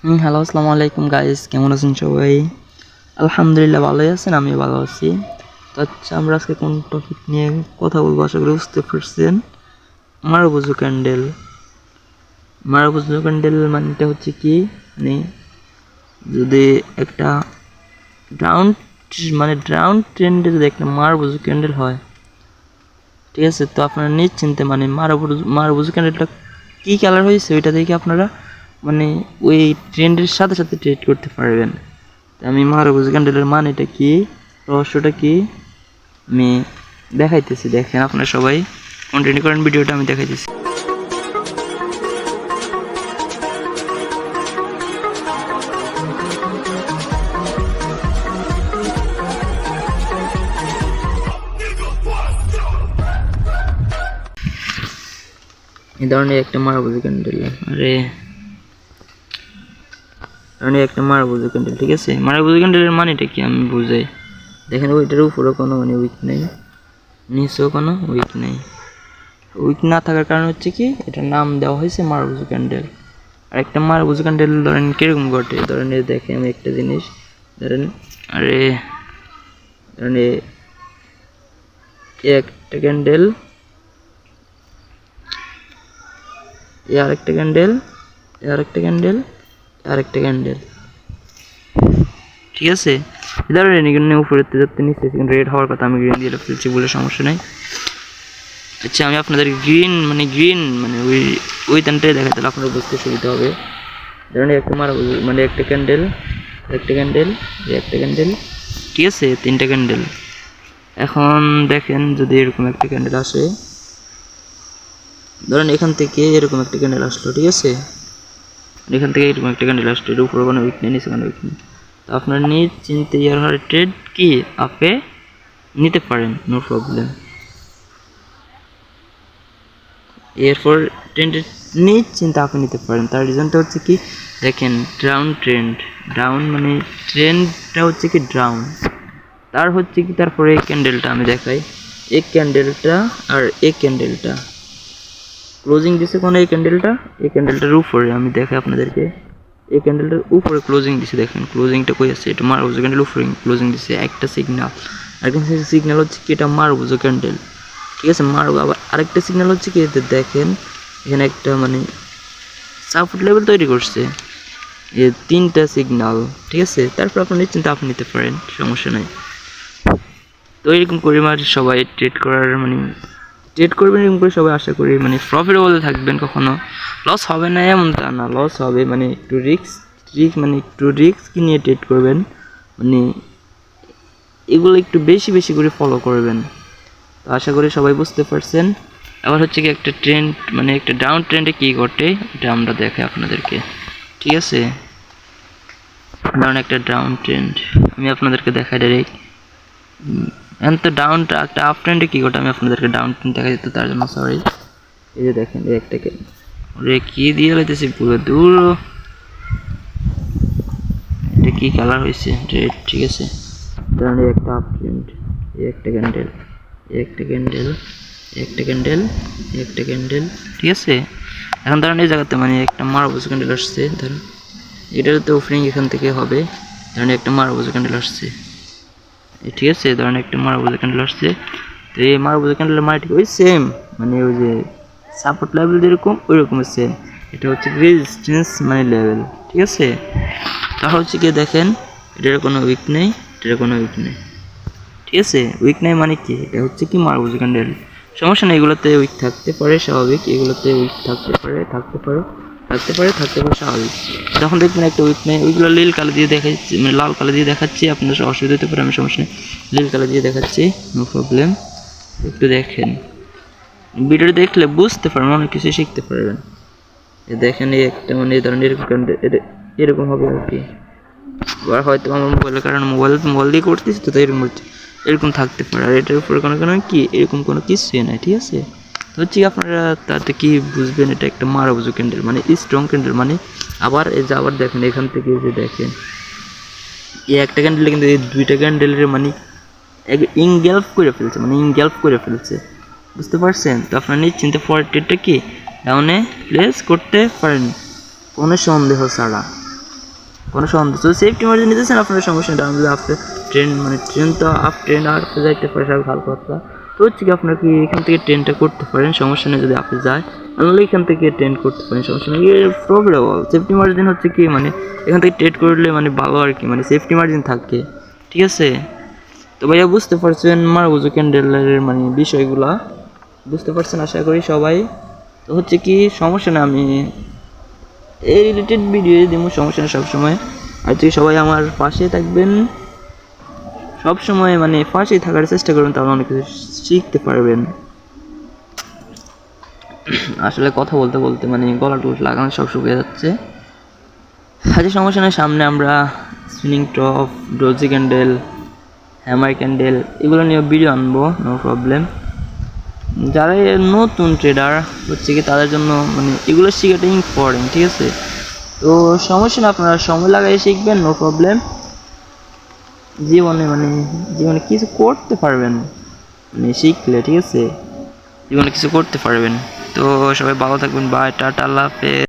Hello, আসসালামু আলাইকুম guys, কেমন আছেন সবাই? আলহামদুলিল্লাহ ভালোই আছেন, আমি ভালো আছি। তো আচ্ছা, আমরা আজকে কোন টপিক নিয়ে কথা বলবো আশা করি বুঝতে পারছেন। মারবুজু ক্যান্ডেল। মারবুজু ক্যান্ডেল মানেটা হচ্ছে কি, মানে যদি একটা ডাউন ডাউন ট্রেন্ডে যদি একটা মারবুজু ক্যান্ডেল হয়, ঠিক আছে, তো আপনারা নিশ্চিন্তে মানে মারবুজু ক্যান্ডেলটা কী কালার হয়েছে ওইটা দেখে আপনারা মানে ওই ট্রেন্ডের সাথে সাথে ট্রেড করতে পারবেন। আমি মারবুজু ক্যান্ডেলের মানেটা কি, রহস্যটা কি আমি দেখাইতেছি। দেখেন আপনারা সবাই কন্টিনিউ করেন ভিডিওটা, আমি দেখাইতেছি। এই ধরনের একটা মারবুজু ক্যান্ডেল, একটা মারবুজু ক্যান্ডেল, ঠিক আছে। মারবুজু ক্যান্ডেলের মানেটা কি আমি বুঝাই। দেখেন ওইটার উপরে কোনো মানে উইক নেই, নিচেও কোনো উইক নেই। উইক না থাকার কারণ হচ্ছে কি, এটার নাম দেওয়া হয়েছে মারবুজু ক্যান্ডেল। আর একটা মারবুজু ক্যান্ডেল ধরেন কিরকম ঘটে, ধরেন দেখে আমি একটা জিনিস, ধরেন ধরেন একটা ক্যান্ডেল, আরেকটা ক্যান্ডেল, আরেকটা ক্যান্ডেল, আরেকটা ক্যান্ডেল, ঠিক আছে। ধরেন এখানে উপরে যাতে নিচে রেড হওয়ার কথা, আমি গ্রিন দিয়ে ফেলছি বলে সমস্যা নেই। আচ্ছা, আমি আপনাদের গ্রিন মানে ওই টানটাই দেখাই, তাহলে আপনারা বুঝতে সুবিধা হবে। ধরেন একটা একটা ক্যান্ডেল, একটা ক্যান্ডেল, একটা ক্যান্ডেল, ঠিক আছে, তিনটা ক্যান্ডেল। এখন দেখেন যদি এরকম একটা ক্যান্ডেল আসে, ধরেন এখান থেকে এরকম একটা ক্যান্ডেল আসলো, ঠিক আছে, এখান থেকে এরকম একটা ক্যান্ডেল আসলো, এর উপরে কোনো উইক নেই, নিচে কোনো উইক নেই। তো আপনার নিশ্চিন্তে ইয়ার হারে ট্রেড কি আপে নিতে পারেন, নো প্রবলেম। এরপর ট্রেন্ডের নিশ্চিন্তে আপনি নিতে পারেন। তার রিজনটা হচ্ছে কি, দেখেন ডাউন মানে ট্রেন্ডটা হচ্ছে কি ডাউন, তার হচ্ছে কি, তারপরে এই ক্যান্ডেলটা আমি দেখাই, এই ক্যান্ডেলটা আর এই ক্যান্ডেলটা ক্লোজিং দিছে কোন, এই ক্যান্ডেলটার উপরে আমি দেখাই আপনাদেরকে, এই ক্যান্ডেলটার উপরে ক্লোজিং দিছে। দেখেন ক্লোজিংটা কই আছে, এটা মারবুজু ক্যান্ডেল উপরে ক্লোজিং দিছে, একটা সিগন্যাল। আরেকটা সিগন্যাল হচ্ছে কি, এটা মারবুজু ক্যান্ডেল, ঠিক আছে। আবার আরেকটা সিগন্যাল হচ্ছে কি, দেখেন এখানে একটা মানে সাপোর্ট লেভেল তৈরি করছে, এই তিনটা সিগন্যাল, ঠিক আছে। তারপর আপনি নিশ্চিন্তে আপনি নিতে পারেন, সমস্যা নাই। তো এরকম করে সবাই ট্রেড করার মানে ট্রেড করবেন, এরকম করে সবাই আশা করি মানে প্রফিটেবল থাকবেন, কখনো লস হবে না এমন তা না, লস হবে মানে একটু রিস্ক নিয়ে ট্রেড করবেন, মানে এগুলো একটু বেশি বেশি করে ফলো করবেন। তো আশা করি সবাই বুঝতে পারছেন। আবার হচ্ছে কি, একটা ট্রেন্ড মানে একটা ডাউন ট্রেন্ডে কী ঘটে এটা আমরা দেখাই আপনাদেরকে, ঠিক আছে। ধরুন একটা ডাউন ট্রেন্ড আমি আপনাদেরকে দেখাই ডাইরেক্ট, এখন তো ডাউনটা একটা আপ ট্রেন্ডে কী ঘটে আমি আপনাদেরকে ডাউন ট্রেন্ড দেখা যেত, তার জন্য সরি। এই যে দেখেন এই একটাকে ওরে কী দিয়ে লাইতেছি পুরো দূর, এটা কী কালার হয়েছে রেড, ঠিক আছে। ধরুন এই একটা আপ ট্রেন্ড, এই একটা ক্যান্ডেল, একটা ক্যান্ডেল, একটা ক্যান্ডেল, একটা ক্যান্ডেল, ঠিক আছে। এখন ধরেন এই জায়গাতে মানে একটা মারবুজু ক্যান্ডেল আসছে, ধরেন এটার তো ওপেনিং এখান থেকে হবে, ধরেন একটা মারবুজু ক্যান্ডেল আসছে, ঠিক আছে। ধরেন একটা মারবুজু ক্যান্ডেল আসছে, তো এই মারবুজু ক্যান্ডেলের মানে ঠিক ওই সেম, মানে ওই যে সাপোর্ট লেভেল যেরকম ওই রকমের সেম, এটা হচ্ছে রেজিস্ট্যান্স মানে লেভেল, ঠিক আছে। তাহলে হচ্ছে কি, দেখেন এটার কোনো উইক নেই, এটার কোনো উইক নেই, ঠিক আছে। উইক নেই মানে কি, এটা হচ্ছে কি মারবুজু ক্যান্ডেল, সমস্যা নেই, এগুলোতে উইক থাকতে পারে স্বাভাবিক, এগুলোতে উইক থাকতে পারে স্বাভাবিক। যখন দেখবেন একটা উইক নেই, ওইগুলো নীল কালার দিয়ে দেখাচ্ছি, মানে লাল কালার দিয়ে দেখাচ্ছি, আপনার অসুবিধা হতে পারে, আমি সমস্যা নেই, নীল কালার দিয়ে দেখাচ্ছি, নো প্রবলেম। একটু দেখেন ভিডিওটা, দেখলে বুঝতে পারবেন, অনেক কিছু শিখতে পারবেন। দেখেন এই একটা মানে এই ধরনের এরকম হবে আর কি। এবার হয়তো আমার মোবাইলের কারণে মোবাইল দিয়ে করতেছি, তো তাই এরকম থাকতে পারে। আর এটার উপরে কোনো কি এরকম কোনো কিছুই নাই, ঠিক আছে। তো হচ্ছে আপনারা তাতে কি বুঝবেন, এটা একটা মারবুজু ক্যান্ডেল মানে স্ট্রং ক্যান্ডেল মানে। আবার এই যে আবার দেখেন এখান থেকে যে দেখেন এই একটা ক্যান্ডেল কিন্তু এই দুইটা ক্যান্ডেলের মানে ইনগেলফ করে ফেলছে, বুঝতে পারছেন। তো আপনারা নিশ্চিন্তে ফরওয়ার্ড ট্রেডটা কি ডাউনে প্লেস করতে পারেন কোনো সন্দেহ ছাড়া, কোনো সন্দেহ। তো সেফটি মার্জিন নিতেছেন আপনার সমস্যা নেই, ডাউন যদি আপনি ট্রেন মানে ট্রেন তো আপ ট্রেন আর যাইতে পারে সব ভালো কথা। তো হচ্ছে কি আপনার কি এখান থেকে ট্রেনটা করতে পারেন, সমস্যা নেই যদি আপনি যায়, তাহলে এখান থেকে ট্রেন করতে পারেন, সমস্যা নেই। এর প্রবলেম সেফটি মার্জিন হচ্ছে কি মানে এখান থেকে ট্রেড করলে মানে ভালো আর কি, মানে সেফটি মার্জিন থাকে, ঠিক আছে। তো ভাইয়া বুঝতে পারছেন মারুজু ক্যান্ডেলের মানে বিষয়গুলা, বুঝতে পারছেন আশা করি সবাই। তো হচ্ছে কি সমস্যা না, আমি এই রিলেটেড ভিডিও দিব, সমস্যা না সবসময়। আর তুই সবাই আমার পাশে থাকবেন সবসময়, মানে পাশেই থাকার চেষ্টা করবেন, তাহলে অনেক কিছু শিখতে পারবেন। আসলে কথা বলতে বলতে মানে গলা টুট লাগানো সব শুকিয়ে যাচ্ছে। আচ্ছা সমস্যা নেই, সামনে আমরা spinning top, doji candle, hammer candle এগুলো নিয়ে ভিডিও আনবো, নো প্রবলেম। যারা নতুন ট্রেডার হচ্ছে কি তাদের জন্য মানে এগুলো শেখাটা ইম্পর্টেন্ট, ঠিক আছে। তো সমস্যা না, আপনারা সময় লাগাই শিখবেন, নো প্রবলেম। জীবনে মানে জীবনে কিছু করতে পারবেন মানে শিখলে, ঠিক আছে, জীবনে কিছু করতে পারবেন। তো সবাই ভালো থাকবেন, বাই, টাটা, আল্লাহ হাফেজ।